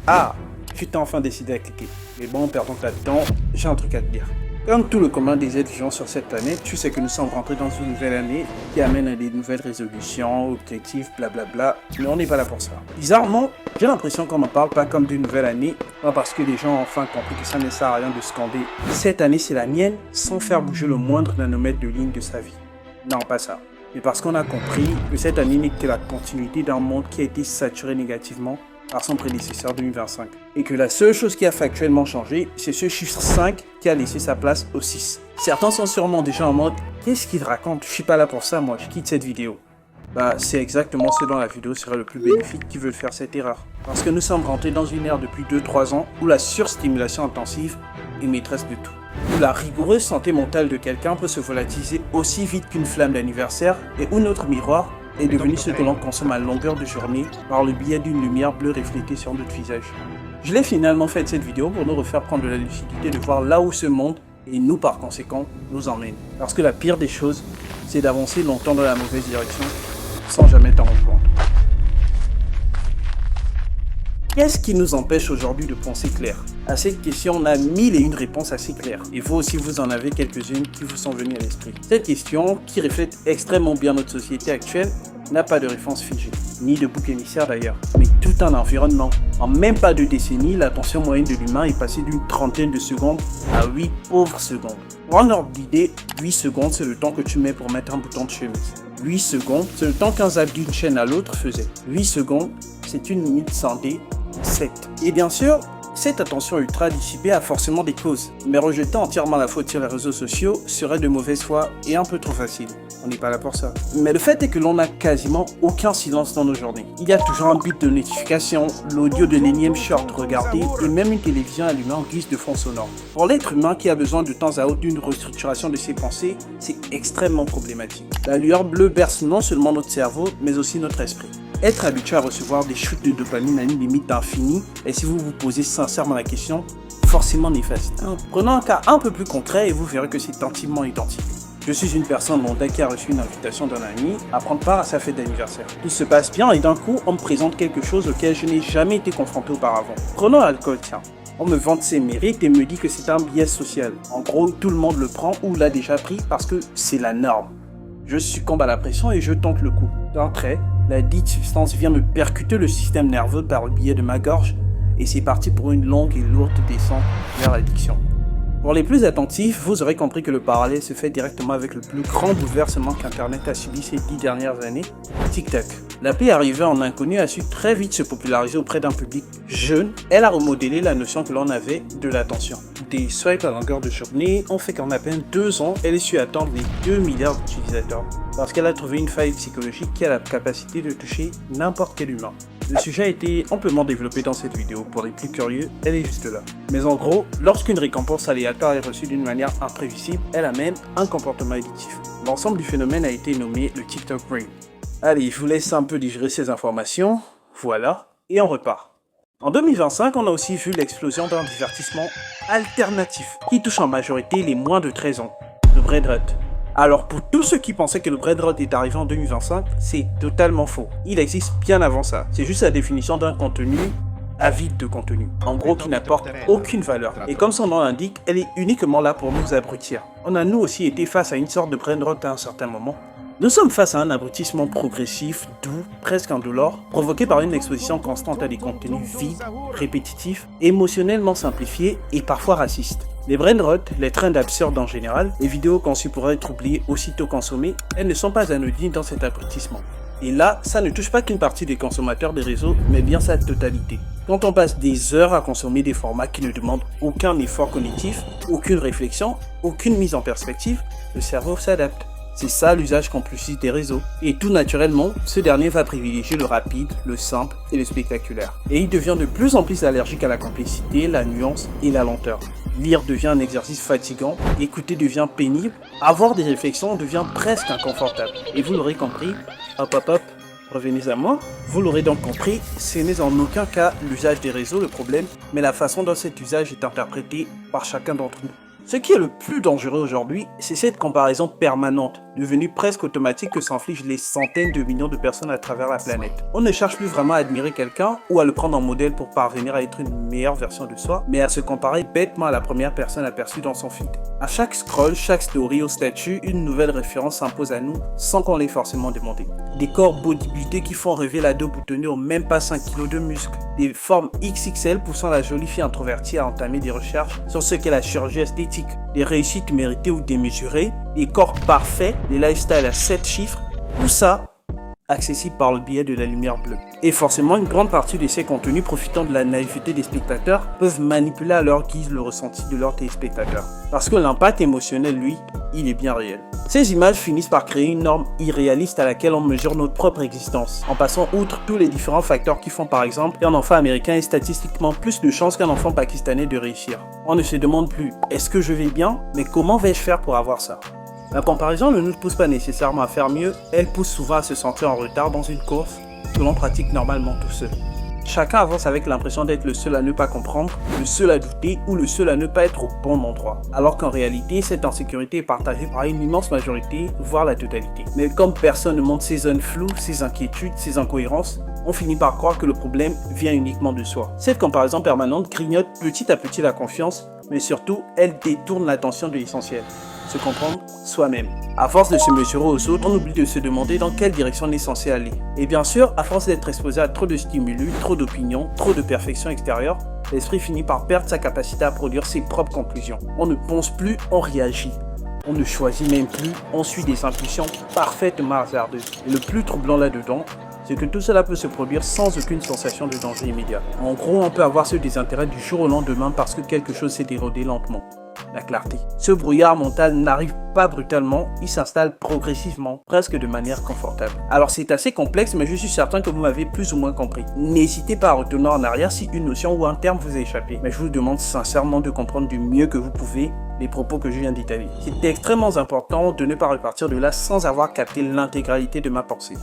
Ah, tu t'es enfin décidé à cliquer. Mais bon, perdons pas de temps, j'ai un truc à te dire. Comme tout le commun des êtres vivants sur cette planète, tu sais que nous sommes rentrés dans une nouvelle année qui amène à des nouvelles résolutions, objectifs, blablabla, mais on n'est pas là pour ça. Bizarrement, j'ai l'impression qu'on n'en parle pas comme d'une nouvelle année, pas parce que les gens ont enfin compris que ça ne sert à rien de scander « Cette année c'est la mienne » sans faire bouger le moindre nanomètre de ligne de sa vie. Non, pas ça. Mais parce qu'on a compris que cette année n'est que la continuité d'un monde qui a été saturé négativement par son prédécesseur 2025. Et que la seule chose qui a factuellement changé, c'est ce chiffre 5 qui a laissé sa place au 6. Certains sont sûrement déjà en mode « Qu'est-ce qu'il raconte? Je suis pas là pour ça, moi, je quitte cette vidéo. » Bah, c'est exactement ce dont la vidéo serait le plus bénéfique qui veulent faire cette erreur. Parce que nous sommes rentrés dans une ère depuis 2-3 ans où la surstimulation intensive est maîtresse de tout. Où la rigoureuse santé mentale de quelqu'un peut se volatiliser aussi vite qu'une flamme d'anniversaire et où notre miroir est devenu ce que l'on consomme à longueur de journée par le biais d'une lumière bleue reflétée sur notre visage. Je l'ai finalement fait cette vidéo pour nous refaire prendre de la lucidité de voir là où ce monde, et nous par conséquent, nous emmène. Parce que la pire des choses, c'est d'avancer longtemps dans la mauvaise direction sans jamais t'en rendre compte. Qu'est-ce qui nous empêche aujourd'hui de penser clair? À cette question, on a 1001 réponses assez claires. Et vous aussi, vous en avez quelques-unes qui vous sont venues à l'esprit. Cette question, qui reflète extrêmement bien notre société actuelle, n'a pas de réponse figée, ni de bouc émissaire d'ailleurs, mais tout un environnement. En même pas 2 décennies, l'attention moyenne de l'humain est passée d'une trentaine de secondes à 8 pauvres secondes. Pour un ordre d'idée, 8 secondes, c'est le temps que tu mets pour mettre un bouton de chemise. 8 secondes, c'est le temps qu'un zap d'une chaîne à l'autre faisait. 8 secondes, c'est 1 minute sans D, 7. Et bien sûr, cette attention ultra dissipée a forcément des causes, mais rejeter entièrement la faute sur les réseaux sociaux serait de mauvaise foi et un peu trop facile. On n'est pas là pour ça. Mais le fait est que l'on n'a quasiment aucun silence dans nos journées. Il y a toujours un bip de notification, l'audio de l'énième short regardé et même une télévision allumée en guise de fond sonore. Pour l'être humain qui a besoin de temps à autre d'une restructuration de ses pensées, c'est extrêmement problématique. La lueur bleue berce non seulement notre cerveau, mais aussi notre esprit. Être habitué à recevoir des chutes de dopamine à une limite infinie, et si vous vous posez sincèrement la question, forcément néfaste. Prenons un cas un peu plus concret et vous verrez que c'est intimement identique. Je suis une personne dont dès qui a reçu une invitation d'un ami à prendre part à sa fête d'anniversaire. Tout se passe bien et d'un coup, on me présente quelque chose auquel je n'ai jamais été confronté auparavant. Prenons l'alcool, tiens. On me vante ses mérites et me dit que c'est un biais social. En gros, tout le monde le prend ou l'a déjà pris parce que c'est la norme. Je succombe à la pression et je tente le coup. D'un trait, la dite substance vient me percuter le système nerveux par le biais de ma gorge et c'est parti pour une longue et lourde descente vers l'addiction. Pour les plus attentifs, vous aurez compris que le parallèle se fait directement avec le plus grand bouleversement qu'Internet a subi ces 10 dernières années, TikTok. L'appli arrivée en inconnu a su très vite se populariser auprès d'un public jeune. Elle a remodélé la notion que l'on avait de l'attention. Des swipes à longueur de journée ont fait qu'en à peine 2 ans, elle ait su atteindre les 2 milliards d'utilisateurs. Parce qu'elle a trouvé une faille psychologique qui a la capacité de toucher n'importe quel humain. Le sujet a été amplement développé dans cette vidéo, pour les plus curieux, elle est juste là. Mais en gros, lorsqu'une récompense aléatoire est reçue d'une manière imprévisible, elle amène un comportement addictif. L'ensemble du phénomène a été nommé le TikTok Brain. Allez, je vous laisse un peu digérer ces informations, voilà, et on repart. En 2025, on a aussi vu l'explosion d'un divertissement alternatif, qui touche en majorité les moins de 13 ans, le brain rot. Alors pour tous ceux qui pensaient que le brain rot est arrivé en 2025, c'est totalement faux. Il existe bien avant ça. C'est juste la définition d'un contenu avide de contenu. En gros, qui n'apporte aucune valeur. Et comme son nom l'indique, elle est uniquement là pour nous abrutir. On a nous aussi été face à une sorte de brain rot à un certain moment. Nous sommes face à un abrutissement progressif, doux, presque indolore, provoqué par une exposition constante à des contenus vides, répétitifs, émotionnellement simplifiés et parfois racistes. Les brain rot, les trends absurdes en général, les vidéos conçues pour être oubliées aussitôt consommées, elles ne sont pas anodines dans cet abrutissement. Et là, ça ne touche pas qu'une partie des consommateurs des réseaux, mais bien sa totalité. Quand on passe des heures à consommer des formats qui ne demandent aucun effort cognitif, aucune réflexion, aucune mise en perspective, le cerveau s'adapte. C'est ça l'usage compulsif des réseaux. Et tout naturellement, ce dernier va privilégier le rapide, le simple et le spectaculaire. Et il devient de plus en plus allergique à la complexité, la nuance et la lenteur. Lire devient un exercice fatigant, écouter devient pénible, avoir des réflexions devient presque inconfortable. Et vous l'aurez compris, hop, revenez à moi. Vous l'aurez donc compris, ce n'est en aucun cas l'usage des réseaux le problème, mais la façon dont cet usage est interprété par chacun d'entre nous. Ce qui est le plus dangereux aujourd'hui, c'est cette comparaison permanente devenu presque automatique que s'infligent les centaines de millions de personnes à travers la planète. On ne cherche plus vraiment à admirer quelqu'un ou à le prendre en modèle pour parvenir à être une meilleure version de soi, mais à se comparer bêtement à la première personne aperçue dans son feed. À chaque scroll, chaque story ou statut, une nouvelle référence s'impose à nous sans qu'on l'ait forcément demandé. Des corps bodybuildés qui font rêver l'ado boutonné aux même pas 5 kg de muscles. Des formes XXL poussant la jolie fille introvertie à entamer des recherches sur ce qu'est la chirurgie esthétique. Des réussites méritées ou démesurées, des corps parfaits, des lifestyles à 7 chiffres, tout ça accessible par le biais de la lumière bleue. Et forcément, une grande partie de ces contenus profitant de la naïveté des spectateurs peuvent manipuler à leur guise le ressenti de leurs téléspectateurs. Parce que l'impact émotionnel, lui, il est bien réel. Ces images finissent par créer une norme irréaliste à laquelle on mesure notre propre existence, en passant outre tous les différents facteurs qui font par exemple qu'un enfant américain ait statistiquement plus de chances qu'un enfant pakistanais de réussir. On ne se demande plus « est-ce que je vais bien ?» mais « comment vais-je faire pour avoir ça ?» La comparaison ne nous pousse pas nécessairement à faire mieux, elle pousse souvent à se sentir en retard dans une course que l'on pratique normalement tout seul. Chacun avance avec l'impression d'être le seul à ne pas comprendre, le seul à douter ou le seul à ne pas être au bon endroit. Alors qu'en réalité, cette insécurité est partagée par une immense majorité, voire la totalité. Mais comme personne ne montre ses zones floues, ses inquiétudes, ses incohérences, on finit par croire que le problème vient uniquement de soi. Cette comparaison permanente grignote petit à petit la confiance, mais surtout, elle détourne l'attention de l'essentiel. Se comprendre soi-même. À force de se mesurer aux autres, on oublie de se demander dans quelle direction on est censé aller. Et bien sûr, à force d'être exposé à trop de stimuli, trop d'opinions, trop de perfection extérieure, l'esprit finit par perdre sa capacité à produire ses propres conclusions. On ne pense plus, on réagit. On ne choisit même plus, on suit des impulsions parfaitement hasardeuses. Et le plus troublant là-dedans, c'est que tout cela peut se produire sans aucune sensation de danger immédiat. En gros, on peut avoir ce désintérêt du jour au lendemain parce que quelque chose s'est érodé lentement. La clarté. Ce brouillard mental n'arrive pas brutalement, il s'installe progressivement, presque de manière confortable. Alors c'est assez complexe, mais je suis certain que vous m'avez plus ou moins compris. N'hésitez pas à retourner en arrière si une notion ou un terme vous a échappé, mais je vous demande sincèrement de comprendre du mieux que vous pouvez les propos que je viens d'étaler. C'est extrêmement important de ne pas repartir de là sans avoir capté l'intégralité de ma pensée.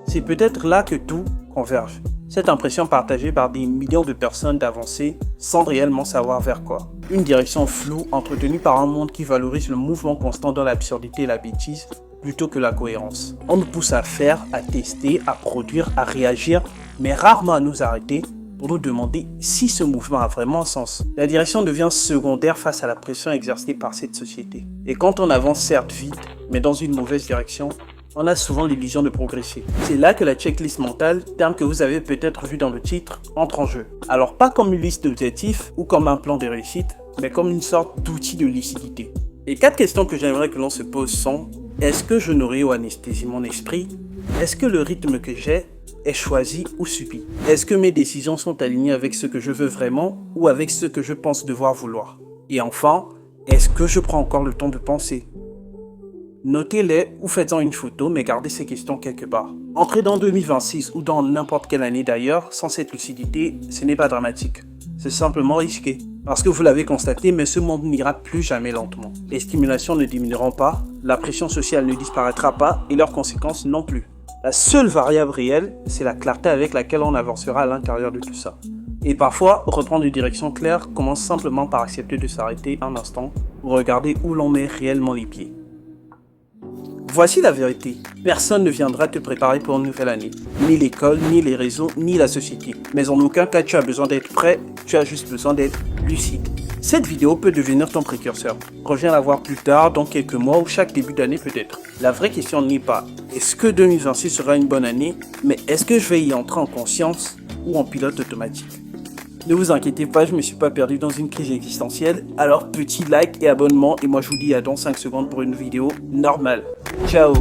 C'est peut-être là que tout converge. Cette impression partagée par des millions de personnes d'avancer sans réellement savoir vers quoi. Une direction floue entretenue par un monde qui valorise le mouvement constant dans l'absurdité et la bêtise plutôt que la cohérence. On nous pousse à faire, à tester, à produire, à réagir, mais rarement à nous arrêter pour nous demander si ce mouvement a vraiment sens. La direction devient secondaire face à la pression exercée par cette société. Et quand on avance certes vite, mais dans une mauvaise direction, on a souvent l'illusion de progresser. C'est là que la checklist mentale, terme que vous avez peut-être vu dans le titre, entre en jeu. Alors pas comme une liste d'objectifs ou comme un plan de réussite, mais comme une sorte d'outil de lucidité. Les 4 questions que j'aimerais que l'on se pose sont: est-ce que je nourris ou anesthésie mon esprit? Est-ce que le rythme que j'ai est choisi ou subi? Est-ce que mes décisions sont alignées avec ce que je veux vraiment ou avec ce que je pense devoir vouloir? Et enfin, est-ce que je prends encore le temps de penser? Notez-les ou faites-en une photo, mais gardez ces questions quelque part. Entrez dans 2026 ou dans n'importe quelle année d'ailleurs, sans cette lucidité, ce n'est pas dramatique. C'est simplement risqué. Parce que vous l'avez constaté, mais ce monde n'ira plus jamais lentement. Les stimulations ne diminueront pas, la pression sociale ne disparaîtra pas et leurs conséquences non plus. La seule variable réelle, c'est la clarté avec laquelle on avancera à l'intérieur de tout ça. Et parfois, reprendre une direction claire commence simplement par accepter de s'arrêter un instant pour regarder où l'on met réellement les pieds. Voici la vérité. Personne ne viendra te préparer pour une nouvelle année. Ni l'école, ni les réseaux, ni la société. Mais en aucun cas tu as besoin d'être prêt, tu as juste besoin d'être lucide. Cette vidéo peut devenir ton précurseur. Reviens la voir plus tard, dans quelques mois ou chaque début d'année peut-être. La vraie question n'est pas est-ce que 2026 sera une bonne année, mais est-ce que je vais y entrer en conscience ou en pilote automatique? Ne vous inquiétez pas, je ne me suis pas perdu dans une crise existentielle. Alors petit like et abonnement et moi je vous dis à dans 5 secondes pour une vidéo normale. Ciao.